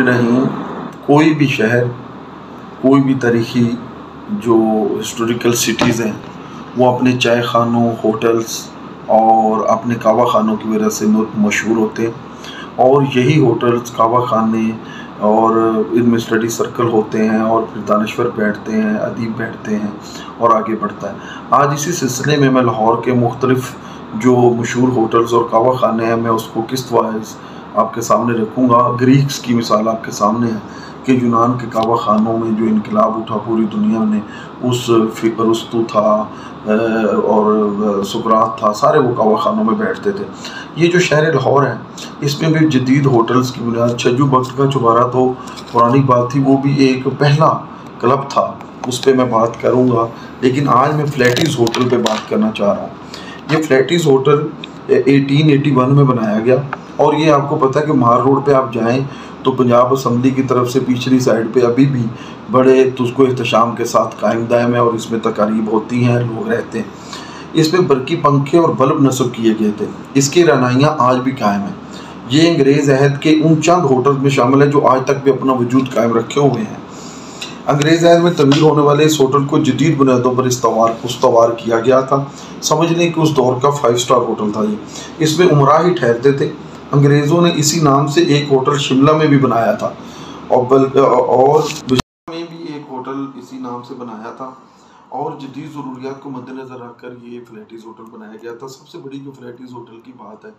नहीं, कोई भी शहर, कोई भी तारीखी जो हिस्टोरिकल सिटीज़ हैं वो अपने चाय खानों, होटल्स और अपने कहवा खानों की वजह से मशहूर होते हैं। और यही होटल्स, कहवा खाने और इनमें स्टडी सर्कल होते हैं और फिर दानिश्वर बैठते हैं, अदीब बैठते हैं और आगे बढ़ता है। आज इसी सिलसिले में मैं लाहौर के मुख्तलिफ जो मशहूर होटल्स और कहवा खाने हैं मैं उसको किस्त वाइज आपके सामने रखूँगा। ग्रीक्स की मिसाल आपके सामने है कि यूनान के कहवा खानों में जो इनकलाब उठा पूरी दुनिया में, उस अरस्तु था और सुकरात था, सारे वो कहवा खानों में बैठते थे। ये जो शहर लाहौर है इसमें भी जदीद होटल्स की बुनियाद छज्जू बख्त का चुबारा तो पुरानी बात थी, वो भी एक पहला क्लब था, उस पर मैं बात करूँगा। लेकिन आज मैं फ्लैटीज़ होटल पे बात करना चाह रहा हूँ। ये फ्लैटीज़ होटल 1881 में बनाया गया और ये आपको पता है कि मार रोड पे आप जाएं तो पंजाब असम्बली की तरफ से पिछली साइड पे अभी भी बड़े तुझको एहतशाम के साथ कायम दायम है और इसमें तकारीब होती हैं, लोग रहते हैं। इसमें बरकी पंखे और बल्ब नस्ब किए गए थे। इसकी रनाइयाँ आज भी कायम हैं। ये अंग्रेज़ अहद के उन चंद होटल में शामिल है जो आज तक भी अपना वजूद कायम रखे हुए हैं। अंग्रेज़ अहद में तमीर होने वाले इस होटल को जदीद बुनियादों पर इस्तवार किया गया था। समझ लें कि उस दौर का 5 स्टार होटल था ये। इसमें उमरा ही ठहरते थे। अंग्रेज़ों ने इसी नाम से एक होटल शिमला में भी बनाया था और में भी एक होटल इसी नाम से बनाया था और जदीद ज़रूरियात को मद्देनज़र रखकर ये फ्लैटीज़ होटल बनाया गया था। सबसे बड़ी जो फ्लैटीज़ होटल की बात है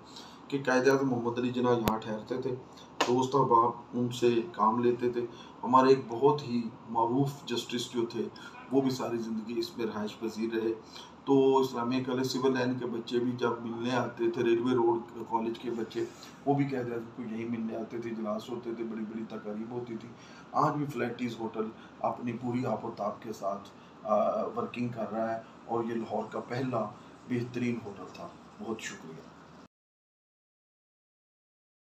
कि कायदे-आज़म मोहम्मद अली जिन्ना यहाँ ठहरते थे, दोस्त अहबाब उनसे काम लेते थे। हमारे एक बहुत ही मरूफ जस्टिस जो थे वो भी सारी ज़िंदगी इसमें रहायश पजीर रहे। तो इस्लामिया कॉलेज सिविल लाइन के बच्चे भी जब मिलने आते थे, रेलवे रोड कॉलेज के बच्चे, वो भी कायदे-आज़म को यहीं मिलने आते थे, इजलास होते थे, बड़ी बड़ी तकारीब होती थी। आज भी फ्लैटीज़ होटल अपनी पूरी आबोताब के साथ वर्किंग कर रहा है और ये लाहौर का पहला बेहतरीन होटल था। बहुत शुक्रिया।